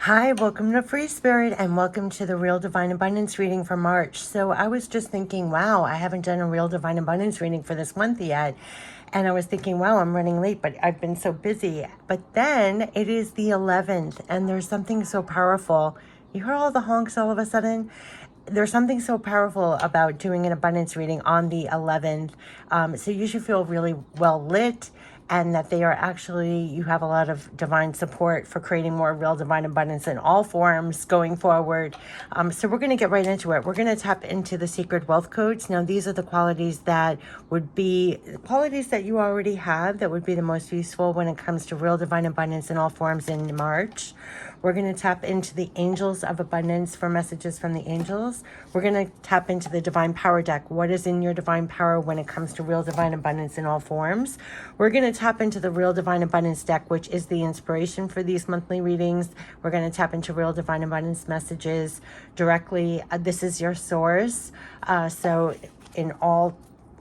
Hi, welcome to Free Spirit and welcome to the Real Divine Abundance reading for March. So I was just thinking, wow, I haven't done a Real Divine Abundance reading for this month yet. And I was thinking, wow, I'm running late, but I've been so busy. But then it is the 11th and there's something so powerful. You heard all the honks all of a sudden? There's something so powerful about doing an abundance reading on the 11th. So you should feel really well lit, and that they are actually, you have a lot of divine support for creating more real divine abundance in all forms going forward. So we're going to get right into it. We're going to tap into the Sacred Wealth Codes. Now, these are the qualities that would be qualities that you already have that would be the most useful when it comes to real divine abundance in all forms in March. We're going to tap into the Angels of Abundance for messages from the angels. We're going to tap into the Divine Power deck. What is in your divine power when it comes to real divine abundance in all forms? We're going to tap into the Real Divine Abundance deck, which is the inspiration for these monthly readings. We're going to tap into Real Divine Abundance messages directly. This is your source. So in all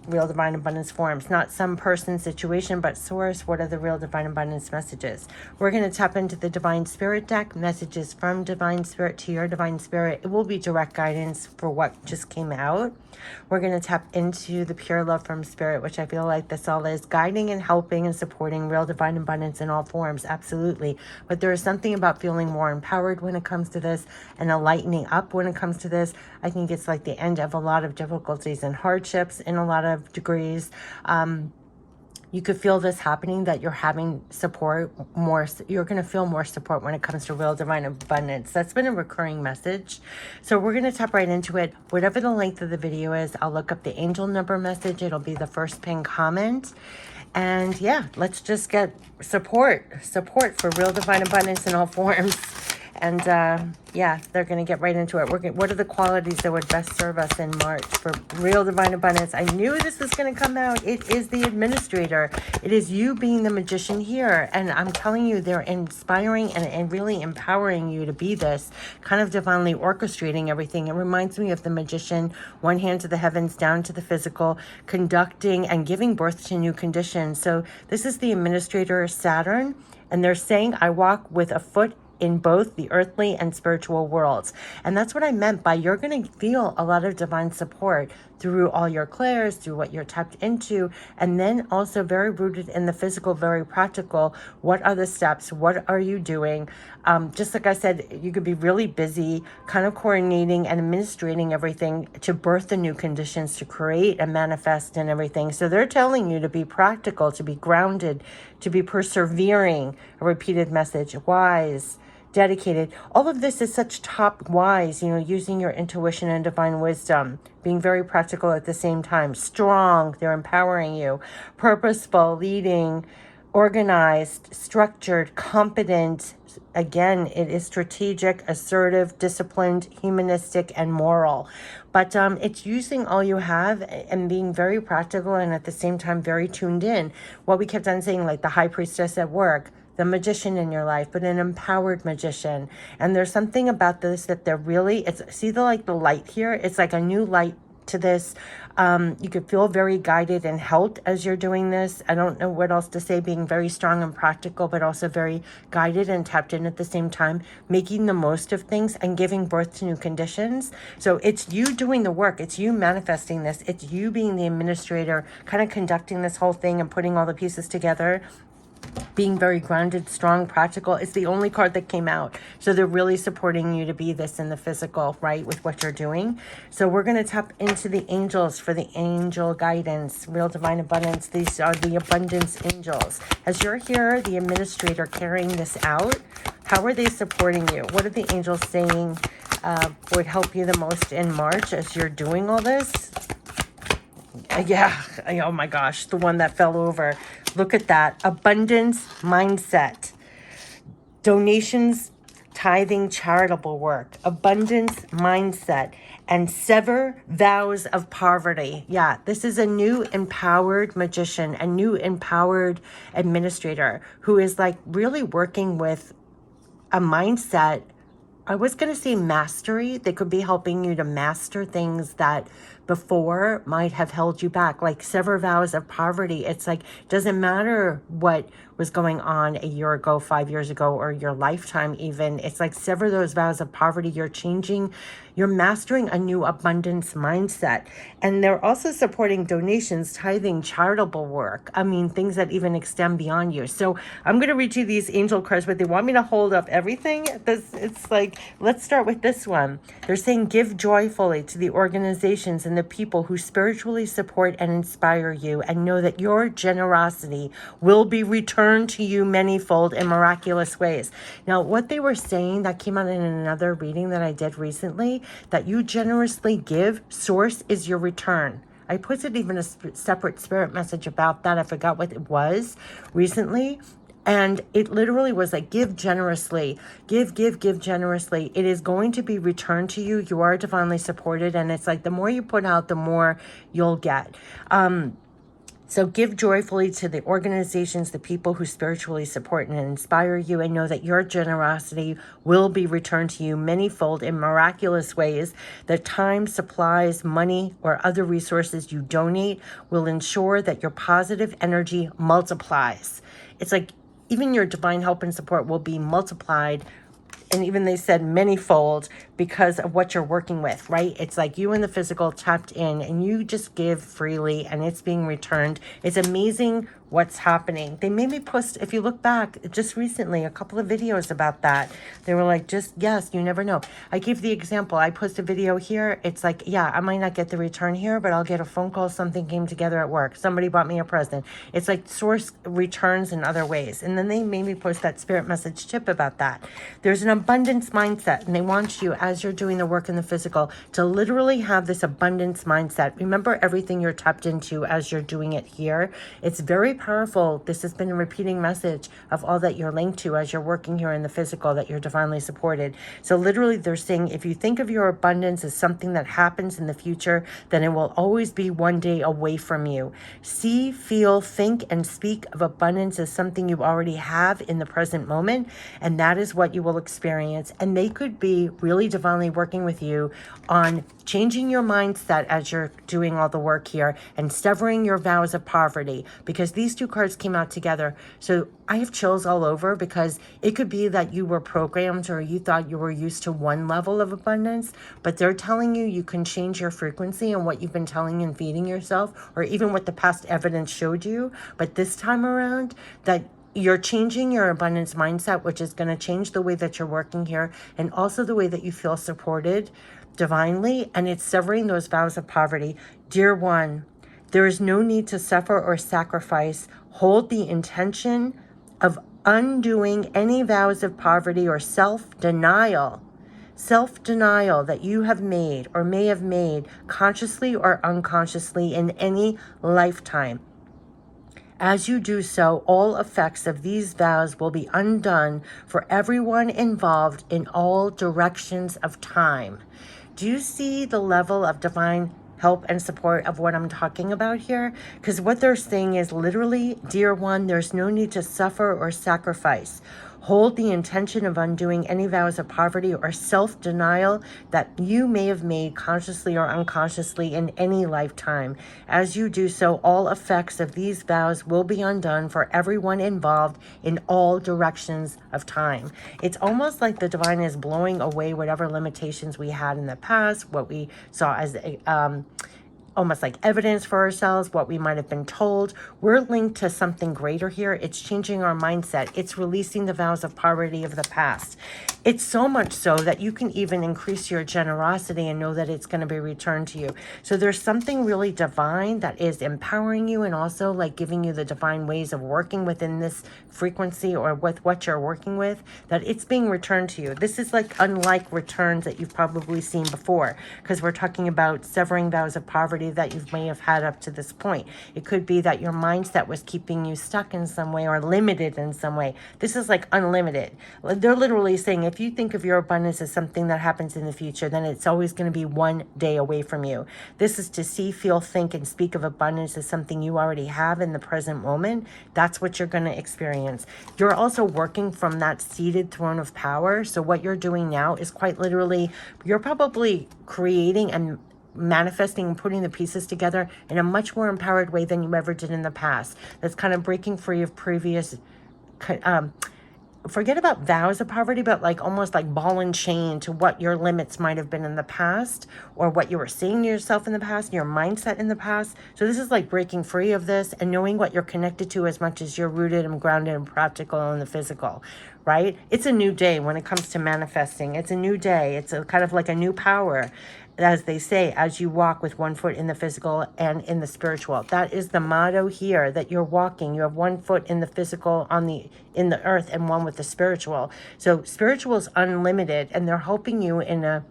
real divine abundance forms, not some person, situation, but source. What are the real divine abundance messages? We're going to tap into the Divine Spirit deck, messages from Divine Spirit to your Divine Spirit. It will be direct guidance for what just came out. We're going to tap into the Pure Love from Spirit, which I feel like this all is, guiding and helping and supporting real divine abundance in all forms. Absolutely. But there is something about feeling more empowered when it comes to this, and a lightening up when it comes to this. I think it's like the end of a lot of difficulties and hardships in a lot of degrees. You could feel this happening, that you're having support more. You're going to feel more support when it comes to real divine abundance. That's been a recurring message. So we're going to tap right into it. Whatever the length of the video is, I'll look up the angel number message. It'll be the first pinned comment. And yeah, let's just get support for real divine abundance in all forms. And yeah, they're going to get right into it. What are the qualities that would best serve us in March for real divine abundance? I knew this was going to come out. It is the administrator. It is you being the magician here. And I'm telling you, they're inspiring and really empowering you to be this, kind of divinely orchestrating everything. It reminds me of the magician, one hand to the heavens, down to the physical, conducting and giving birth to new conditions. So this is the administrator, Saturn. And they're saying, I walk with a foot in both the earthly and spiritual worlds. And that's what I meant by you're going to feel a lot of divine support through all your clairs, through what you're tapped into, and then also very rooted in the physical, very practical. What are the steps? What are you doing? Just like I said, you could be really busy kind of coordinating and administrating everything to birth the new conditions, to create and manifest and everything. So they're telling you to be practical, to be grounded, to be persevering, a repeated message, wise, dedicated. All of this is such top wise, using your intuition and divine wisdom, being very practical at the same time, strong, they're empowering you, purposeful, leading, organized, structured, competent. Again, it is strategic, assertive, disciplined, humanistic, and moral. But it's using all you have and being very practical, and at the same time very tuned in. What we kept on saying, like the high priestess at work, the magician in your life, but an empowered magician. And there's something about this that they're really, see the light here? It's like a new light to this. You could feel very guided and helped as you're doing this. I don't know what else to say, being very strong and practical, but also very guided and tapped in at the same time, making the most of things and giving birth to new conditions. So it's you doing the work. It's you manifesting this. It's you being the administrator, kind of conducting this whole thing and putting all the pieces together, being very grounded, strong, practical. It's the only card that came out. So they're really supporting you to be this in the physical, right, with what you're doing. So we're going to tap into the angels for the angel guidance, real divine abundance. These are the abundance angels. As you're here, the administrator carrying this out, how are they supporting you? What are the angels saying would help you the most in March as you're doing all this? Yeah, oh my gosh, the one that fell over. Look at that. Abundance mindset. Donations, tithing, charitable work. Abundance mindset. And sever vows of poverty. Yeah, this is a new empowered magician, a new empowered administrator who is like really working with a mindset. I was going to say mastery. They could be helping you to master things that before might have held you back, like sever vows of poverty. It's like, doesn't matter what was going on a year ago, 5 years ago, or your lifetime even. It's like sever those vows of poverty. You're changing, you're mastering a new abundance mindset. And they're also supporting donations, tithing, charitable work. I mean, things that even extend beyond you. So I'm going to read you these angel cards, but they want me to hold up everything. It's like, let's start with this one. They're saying, give joyfully to the organizations and the people who spiritually support and inspire you, and know that your generosity will be returned to you manyfold in miraculous ways. Now, what they were saying that came out in another reading that I did recently, that you generously give, source is your return. I posted even a separate spirit message about that. I forgot what it was recently. And it literally was like, give generously, give generously. It is going to be returned to you. You are divinely supported. And it's like, the more you put out, the more you'll get. So give joyfully to the organizations, the people who spiritually support and inspire you, and know that your generosity will be returned to you manyfold in miraculous ways. The time, supplies, money, or other resources you donate will ensure that your positive energy multiplies. It's like even your divine help and support will be multiplied. And even they said manyfold because of what you're working with, right? It's like you in the physical tapped in and you just give freely and it's being returned. It's amazing what's happening. They made me post, if you look back just recently, a couple of videos about that. They were like, just, yes, you never know. I gave the example. I post a video here. It's like, yeah, I might not get the return here, but I'll get a phone call. Something came together at work. Somebody bought me a present. It's like source returns in other ways. And then they made me post that spirit message tip about that. There's an abundance mindset, and they want you, as you're doing the work in the physical, to literally have this abundance mindset. Remember everything you're tapped into as you're doing it here. It's very powerful. This has been a repeating message of all that you're linked to as you're working here in the physical, that you're divinely supported. So literally they're saying, if you think of your abundance as something that happens in the future, then it will always be one day away from you. See, feel, think, and speak of abundance as something you already have in the present moment, and that is what you will experience. And they could be really divinely working with you on changing your mindset as you're doing all the work here and severing your vows of poverty, because these two cards came out together. So I have chills all over, because it could be that you were programmed or you thought you were used to one level of abundance, but they're telling you you can change your frequency and what you've been telling and feeding yourself, or even what the past evidence showed you. But this time around, that you're changing your abundance mindset, which is going to change the way that you're working here and also the way that you feel supported divinely. And it's severing those vows of poverty. Dear one, there is no need to suffer or sacrifice. Hold the intention of undoing any vows of poverty or self-denial that you have made or may have made consciously or unconsciously in any lifetime. As you do so, all effects of these vows will be undone for everyone involved in all directions of time. Do you see the level of divine help and support of what I'm talking about here? Because what they're saying is literally, dear one, there's no need to suffer or sacrifice. Hold the intention of undoing any vows of poverty or self-denial that you may have made consciously or unconsciously in any lifetime. As you do so, all effects of these vows will be undone for everyone involved in all directions of time. It's almost like the divine is blowing away whatever limitations we had in the past, what we saw as almost like evidence for ourselves, what we might have been told. We're linked to something greater here. It's changing our mindset. It's releasing the vows of poverty of the past. It's so much so that you can even increase your generosity and know that it's going to be returned to you. So there's something really divine that is empowering you and also like giving you the divine ways of working within this frequency or with what you're working with, that it's being returned to you. This is like unlike returns that you've probably seen before, because we're talking about severing vows of poverty that you may have had up to this point. It could be that your mindset was keeping you stuck in some way or limited in some way. This is like unlimited. They're literally saying, if you think of your abundance as something that happens in the future, then it's always going to be one day away from you. This is to see, feel, think, and speak of abundance as something you already have in the present moment. That's what you're going to experience. You're also working from that seated throne of power. So what you're doing now is quite literally, you're probably creating and manifesting and putting the pieces together in a much more empowered way than you ever did in the past. That's kind of breaking free of previous forget about vows of poverty, but like almost like ball and chain to what your limits might have been in the past, or what you were saying to yourself in the past, your mindset in the past. So this is like breaking free of this and knowing what you're connected to as much as you're rooted and grounded and practical in the physical, right? It's a new day when it comes to manifesting. It's a new day. It's a kind of like a new power, as they say, as you walk with one foot in the physical and in the spiritual. That is the motto here, that you're walking. You have one foot in the physical in the earth and one with the spiritual. So spiritual is unlimited, and they're helping you in a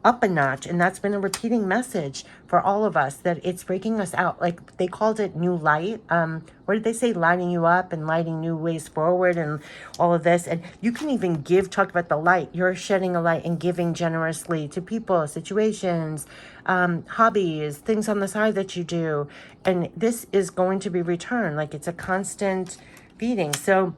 up a notch. And that's been a repeating message for all of us, that it's breaking us out. Like they called it new light. What did they say? Lighting you up and lighting new ways forward and all of this. And you can even talk about the light. You're shedding a light and giving generously to people, situations, hobbies, things on the side that you do. And this is going to be returned. Like it's a constant feeding. So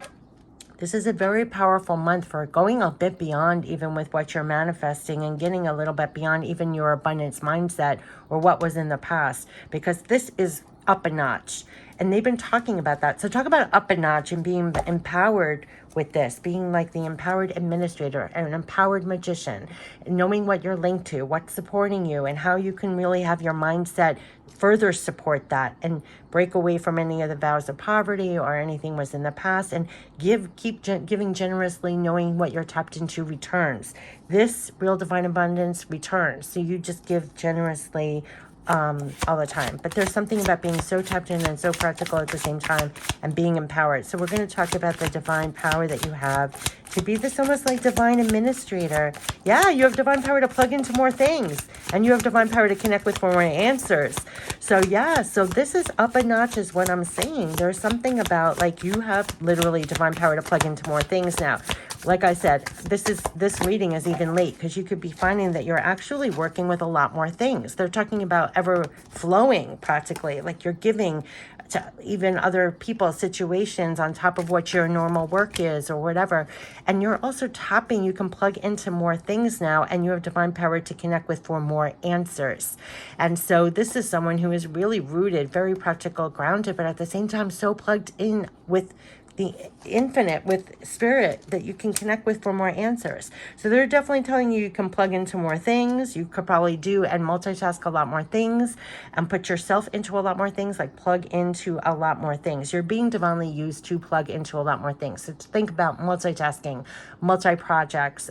this is a very powerful month for going a bit beyond even with what you're manifesting, and getting a little bit beyond even your abundance mindset or what was in the past, because this is up a notch. And they've been talking about that. So talk about up a notch and being empowered with this, being like the empowered administrator and an empowered magician, knowing what you're linked to, what's supporting you, and how you can really have your mindset further support that and break away from any of the vows of poverty or anything was in the past, and keep giving generously, knowing what you're tapped into returns. This real divine abundance returns. So you just give generously all the time. But there's something about being so tapped in and so practical at the same time and being empowered. So we're going to talk about the divine power that you have to be this almost like divine administrator. Yeah, you have divine power to plug into more things, and you have divine power to connect with more answers. So yeah, so this is up a notch is what I'm saying. There's something about like you have literally divine power to plug into more things now. Like I said, this reading is even late because you could be finding that you're actually working with a lot more things. They're talking about ever flowing practically, like you're giving to even other people, situations on top of what your normal work is or whatever. And you're also tapping, you can plug into more things now, and you have divine power to connect with for more answers. And so this is someone who is really rooted, very practical, grounded, but at the same time so plugged in with the infinite, with spirit, that you can connect with for more answers. So they're definitely telling you can plug into more things. You could probably do and multitask a lot more things and put yourself into a lot more things, like plug into a lot more things. You're being divinely used to plug into a lot more things. So think about multitasking, multi-projects.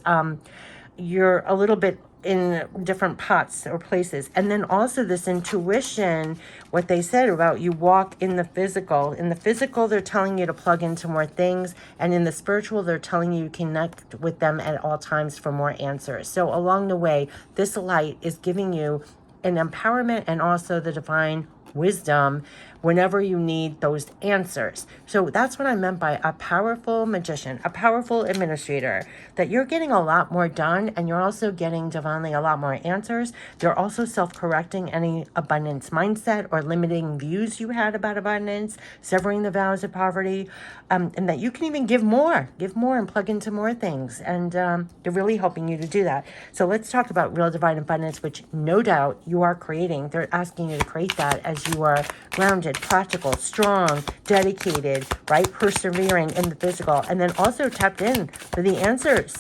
You're a little bit in different pots or places. And then also this intuition, what they said about you walk in the physical. In the physical, they're telling you to plug into more things. And in the spiritual, they're telling you to connect with them at all times for more answers. So along the way, this light is giving you an empowerment and also the divine wisdom whenever you need those answers. So that's what I meant by a powerful magician, a powerful administrator, that you're getting a lot more done, and you're also getting divinely a lot more answers. They're also self-correcting any abundance mindset or limiting views you had about abundance, severing the vows of poverty, and that you can even give more and plug into more things. And they're really helping you to do that. So let's talk about real divine abundance, which no doubt you are creating. They're asking you to create that as you are grounded, practical, strong, dedicated, right? Persevering in the physical, and then also tapped in for the answers,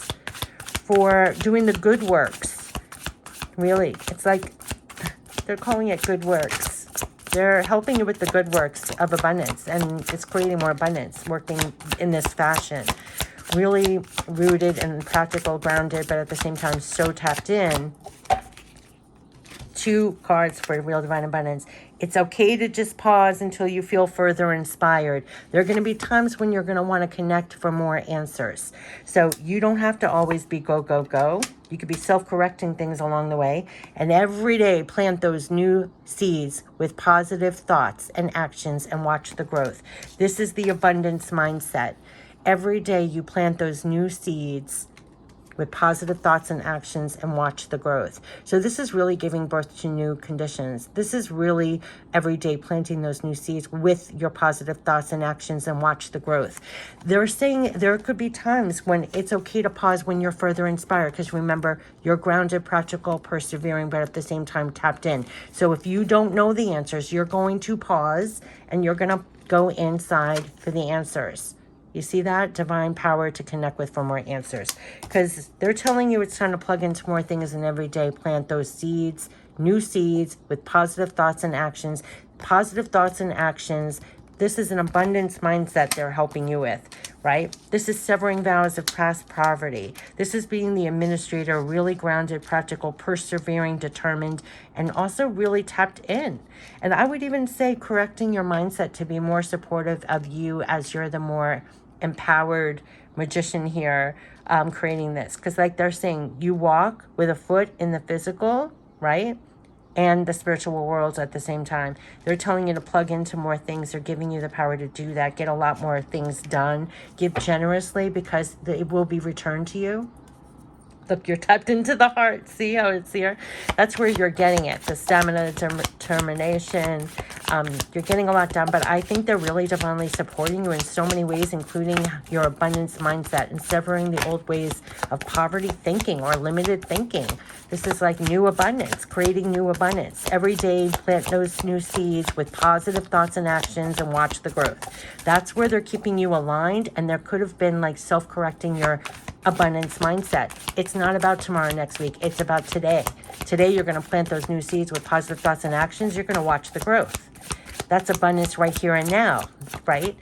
for doing the good works. Really, it's like they're calling it good works. They're helping you with the good works of abundance, and it's creating more abundance, working in this fashion. Really rooted and practical, grounded, but at the same time so tapped in. 2 cards for real divine abundance. It's okay to just pause until you feel further inspired. There are going to be times when you're going to want to connect for more answers. So you don't have to always be go, go, go. You could be self-correcting things along the way. And every day plant those new seeds with positive thoughts and actions and watch the growth. This is the abundance mindset. Every day you plant those new seeds with positive thoughts and actions and watch the growth. So this is really giving birth to new conditions. This is really every day planting those new seeds with your positive thoughts and actions and watch the growth. They're saying there could be times when it's okay to pause when you're further inspired, because remember, you're grounded, practical, persevering, but at the same time tapped in. So if you don't know the answers, you're going to pause and you're going to go inside for the answers. You see that? Divine power to connect with for more answers. Because they're telling you it's time to plug into more things and every day plant those seeds, new seeds with positive thoughts and actions. Positive thoughts and actions. This is an abundance mindset they're helping you with, right? This is severing vows of past poverty. This is being the administrator, really grounded, practical, persevering, determined, and also really tapped in. And I would even say correcting your mindset to be more supportive of you as you're the more empowered magician here, creating this. Because like they're saying, you walk with a foot in the physical, right? And the spiritual worlds at the same time. They're telling you to plug into more things. They're giving you the power to do that, get a lot more things done, give generously because it will be returned to you. Look, you're tapped into the heart. See how it's here? That's where you're getting it. The stamina, determination. You're getting a lot done, but I think they're really divinely supporting you in so many ways, including your abundance mindset and severing the old ways of poverty thinking or limited thinking. This is like new abundance, creating new abundance. Every day, plant those new seeds with positive thoughts and actions and watch the growth. That's where they're keeping you aligned, and there could have been like self-correcting your abundance mindset. It's not about tomorrow, next week. It's about today. Today, you're going to plant those new seeds with positive thoughts and actions. You're going to watch the growth. That's abundance right here and now, right?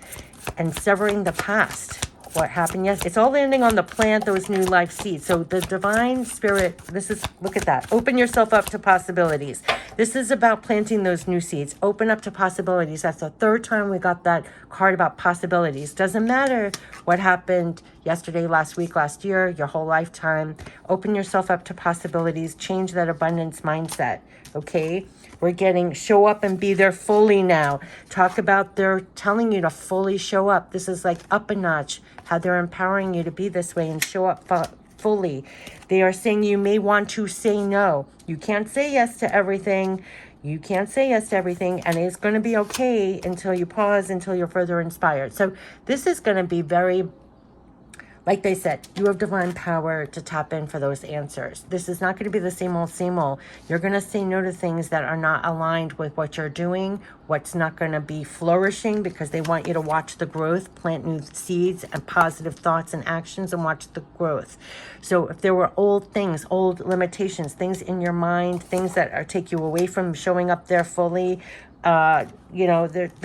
And severing the past. What happened? Yes, it's all landing on the plant those new life seeds. So the divine spirit, this is, look at that. Open yourself up to possibilities. This is about planting those new seeds. Open up to possibilities. That's the third time we got that card about possibilities. Doesn't matter what happened yesterday, last week, last year, your whole lifetime. Open yourself up to possibilities. Change that abundance mindset, okay? We're getting show up and be there fully now. Talk about they're telling you to fully show up. This is like up a notch, how they're empowering you to be this way and show up fully. They are saying you may want to say no. You can't say yes to everything. You can't say yes to everything, and it's going to be okay until you pause, until you're further inspired. So this is going to be very, like they said, you have divine power to tap in for those answers. This is not going to be the same old, same old. You're going to say no to things that are not aligned with what you're doing, what's not going to be flourishing, because they want you to watch the growth, plant new seeds and positive thoughts and actions and watch the growth. So if there were old things, old limitations, things in your mind, things that are take you away from showing up there fully, they're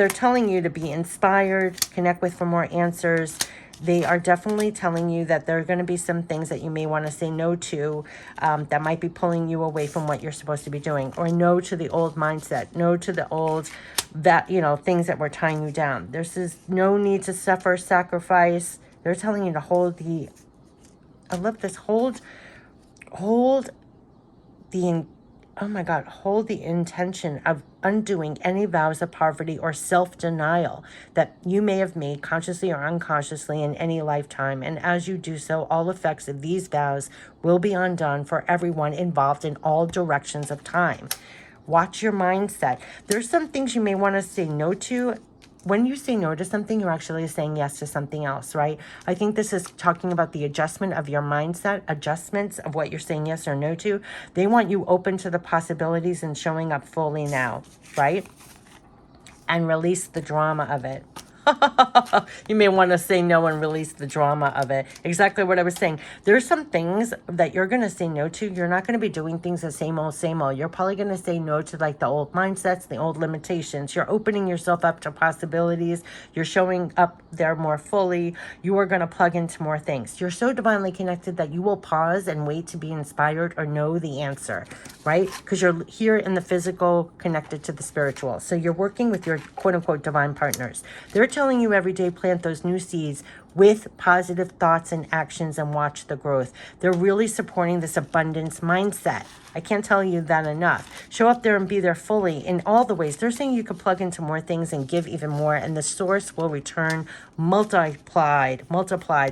telling you to be inspired, connect with for more answers. They are definitely telling you that there are going to be some things that you may want to say no to, that might be pulling you away from what you're supposed to be doing, or no to the old mindset, no to the old things that were tying you down. There's no need to suffer, sacrifice. They're telling you to hold the intention of undoing any vows of poverty or self-denial that you may have made consciously or unconsciously in any lifetime. And as you do so, all effects of these vows will be undone for everyone involved in all directions of time. Watch your mindset. There's some things you may want to say no to. When you say no to something, you're actually saying yes to something else, right? I think this is talking about the adjustment of your mindset, adjustments of what you're saying yes or no to. They want you open to the possibilities and showing up fully now, right? And release the drama of it. You may want to say no and release the drama of it. Exactly what I was saying. There's some things that you're going to say no to. You're not going to be doing things the same old, same old. You're probably going to say no to like the old mindsets, the old limitations. You're opening yourself up to possibilities. You're showing up there more fully. You are going to plug into more things. You're so divinely connected that you will pause and wait to be inspired or know the answer, right? Because you're here in the physical connected to the spiritual. So you're working with your quote unquote divine partners. They're telling you every day, plant those new seeds with positive thoughts and actions and watch the growth. They're really supporting this abundance mindset. I can't tell you that enough. Show up there and be there fully in all the ways. They're saying you could plug into more things and give even more, and the source will return multiplied.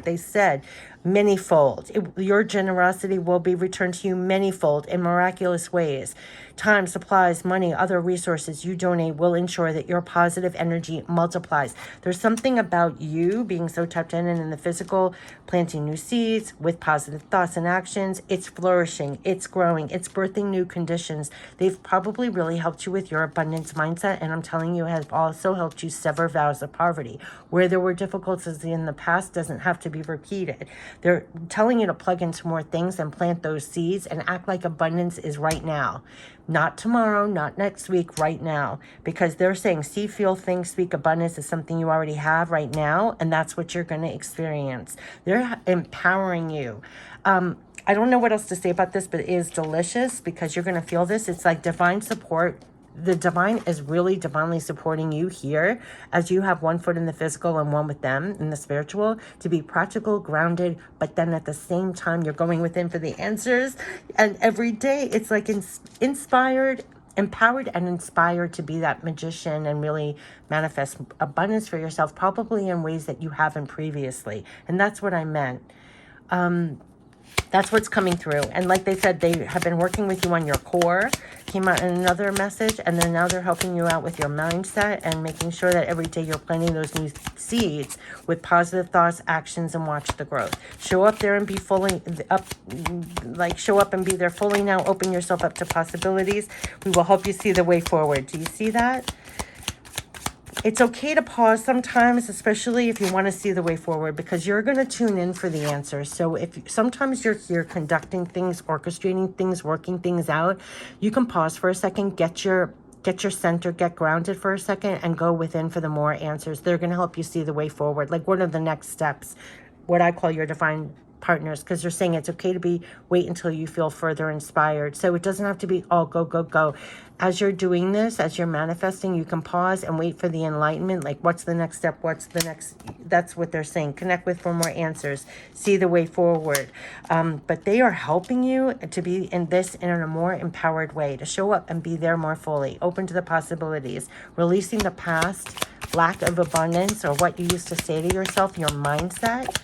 They said manyfold. Your generosity will be returned to you manyfold in miraculous ways. Time, supplies, money, other resources you donate will ensure that your positive energy multiplies. There's something about you being so tapped in and in the physical, planting new seeds with positive thoughts and actions. It's flourishing, it's growing, it's birthing new conditions. They've probably really helped you with your abundance mindset, and I'm telling you, has also helped you sever vows of poverty. Where there were difficulties in the past doesn't have to be repeated. They're telling you to plug into more things and plant those seeds and act like abundance is right now. Not tomorrow, not next week, right now. Because they're saying, see, feel, think, speak abundance is something you already have right now, and that's what you're going to experience. They're empowering you. I don't know what else to say about this, but it is delicious because you're going to feel this. It's like divine support. The divine is really divinely supporting you here as you have one foot in the physical and one with them in the spiritual to be practical, grounded, but then at the same time, you're going within for the answers. And every day it's like inspired, empowered and inspired to be that magician and really manifest abundance for yourself, probably in ways that you haven't previously. And that's what I meant. That's what's coming through. And like they said, they have been working with you on your core. Came out in another message. And then now they're helping you out with your mindset and making sure that every day you're planting those new seeds with positive thoughts, actions, and watch the growth. Show up there and be fully up, like show up and be there fully now. Open yourself up to possibilities. We will help you see the way forward. Do you see that? It's okay to pause sometimes, especially if you want to see the way forward, because you're going to tune in for the answers. So if sometimes you're here conducting things, orchestrating things, working things out, you can pause for a second, get your center, get grounded for a second, and go within for the more answers. They're going to help you see the way forward. Like, what are the next steps? What I call your divine partners, because they're saying it's okay to wait until you feel further inspired. So it doesn't have to be all go, go, go. As you're doing this, as you're manifesting, you can pause and wait for the enlightenment. Like, what's the next step? What's the next? That's what they're saying. Connect with for more answers. See the way forward. But they are helping you to be in a more empowered way, to show up and be there more fully, open to the possibilities, releasing the past, lack of abundance, or what you used to say to yourself, your mindset.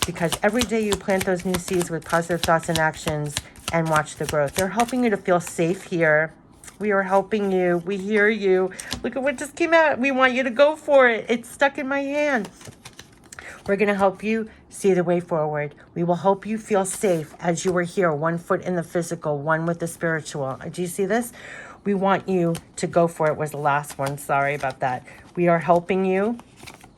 Because every day you plant those new seeds with positive thoughts and actions and watch the growth. They're helping you to feel safe here. We are helping you. We hear you. Look at what just came out. We want you to go for it. It's stuck in my hand. We're going to help you see the way forward. We will help you feel safe as you are here, one foot in the physical, one with the spiritual. Do you see this? We want you to go for it was the last one. Sorry about that. We are helping you.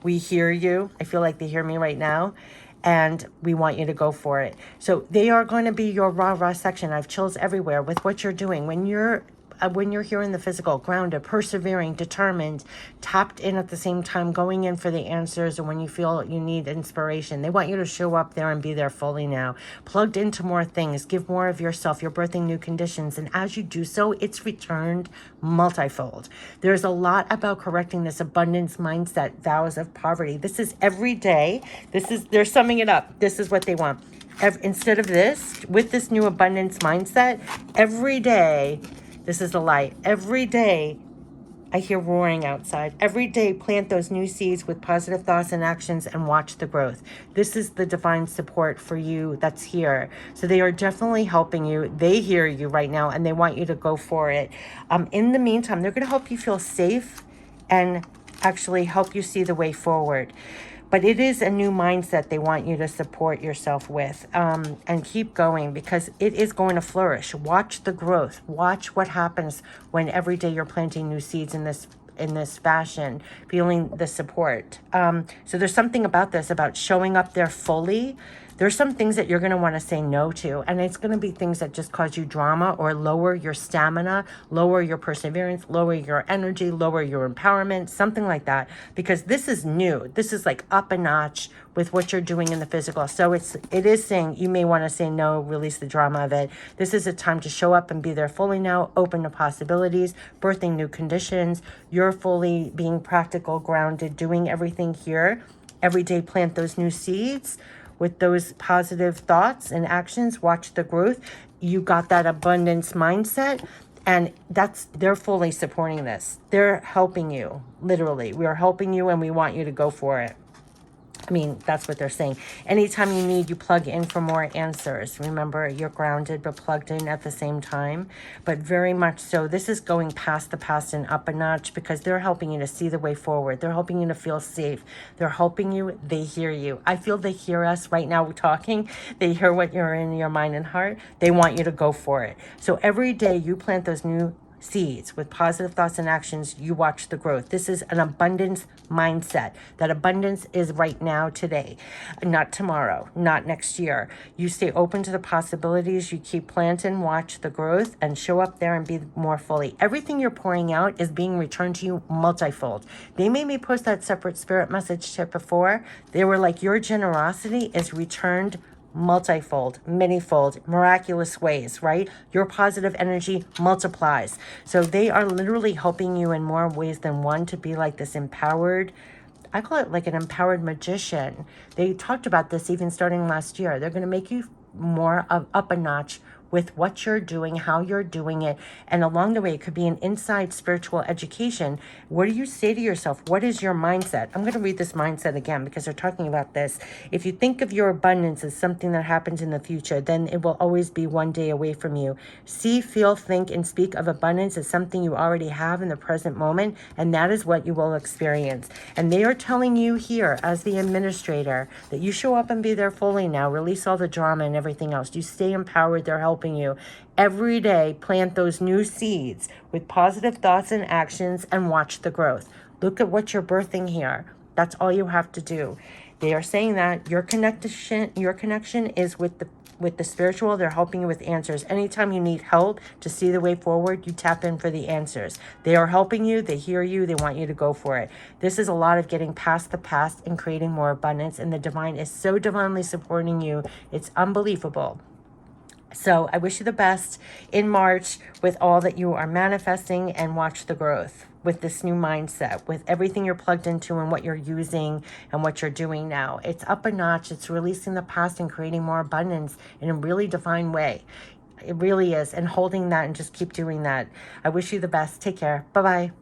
We hear you. I feel like they hear me right now. And we want you to go for it. So they are going to be your rah-rah section. I have chills everywhere with what you're doing. When you're here in the physical, grounded, persevering, determined, tapped in at the same time, going in for the answers, and when you feel you need inspiration, they want you to show up there and be there fully now, plugged into more things, give more of yourself. You're birthing new conditions, and as you do so, it's returned multifold. There's a lot about correcting this abundance mindset, vows of poverty. This is every day. They're summing it up. This is what they want. Instead of this, with this new abundance mindset, every day, this is the light. Every day, I hear roaring outside. Every day, plant those new seeds with positive thoughts and actions and watch the growth. This is the divine support for you that's here. So they are definitely helping you. They hear you right now, and they want you to go for it. In the meantime, they're going to help you feel safe and actually help you see the way forward. But it is a new mindset they want you to support yourself with, and keep going, because it is going to flourish. Watch the growth. Watch what happens when every day you're planting new seeds in this fashion, feeling the support. So there's something about this, about showing up there fully. There's some things that you're going to want to say no to, and it's going to be things that just cause you drama or lower your stamina, lower your perseverance, lower your energy, lower your empowerment, something like that, because this is new. This is like up a notch with what you're doing in the physical. So it is saying you may want to say no, release the drama of it. This is a time to show up and be there fully now, open to possibilities, birthing new conditions. You're fully being practical, grounded, doing everything here. Every day plant those new seeds with those positive thoughts and actions. Watch the growth. You got that abundance mindset, and they're fully supporting this. They're helping you, literally. We are helping you, and we want you to go for it. I mean, that's what they're saying. Anytime you need, you plug in for more answers. Remember, you're grounded but plugged in at the same time. But very much so, this is going past the past and up a notch because they're helping you to see the way forward. They're helping you to feel safe. They're helping you. They hear you. I feel they hear us right now talking. They hear what you're in your mind and heart. They want you to go for it. So every day you plant those new seeds with positive thoughts and actions, you watch the growth. This is an abundance mindset. That abundance is right now, today, not tomorrow, not next year. You stay open to the possibilities, you keep planting, watch the growth, and show up there and be more fully. Everything you're pouring out is being returned to you multifold. They made me post that separate spirit message tip before. They were like, your generosity is returned multifold, manyfold, miraculous ways, right? Your positive energy multiplies. So they are literally helping you in more ways than one to be like this empowered, I call it like an empowered magician. They talked about this even starting last year. They're going to make you more up a notch with what you're doing, how you're doing it. And along the way, it could be an inside spiritual education. What do you say to yourself? What is your mindset? I'm going to read this mindset again because they're talking about this. If you think of your abundance as something that happens in the future, then it will always be one day away from you. See, feel, think, and speak of abundance as something you already have in the present moment, and that is what you will experience. And they are telling you here, as the administrator, that you show up and be there fully now. Release all the drama and everything else. You stay empowered. They're helping you. Every day, plant those new seeds with positive thoughts and actions and watch the growth. Look at what you're birthing here. That's all you have to do. They are saying that your connection is with the spiritual. They're helping you with answers. Anytime you need help to see the way forward, you tap in for the answers. They are helping you. They hear you. They want you to go for it. This is a lot of getting past the past and creating more abundance. And the divine is so divinely supporting you. It's unbelievable. So I wish you the best in March with all that you are manifesting, and watch the growth with this new mindset, with everything you're plugged into and what you're using and what you're doing now. It's up a notch. It's releasing the past and creating more abundance in a really divine way. It really is. And holding that and just keep doing that. I wish you the best. Take care. Bye-bye.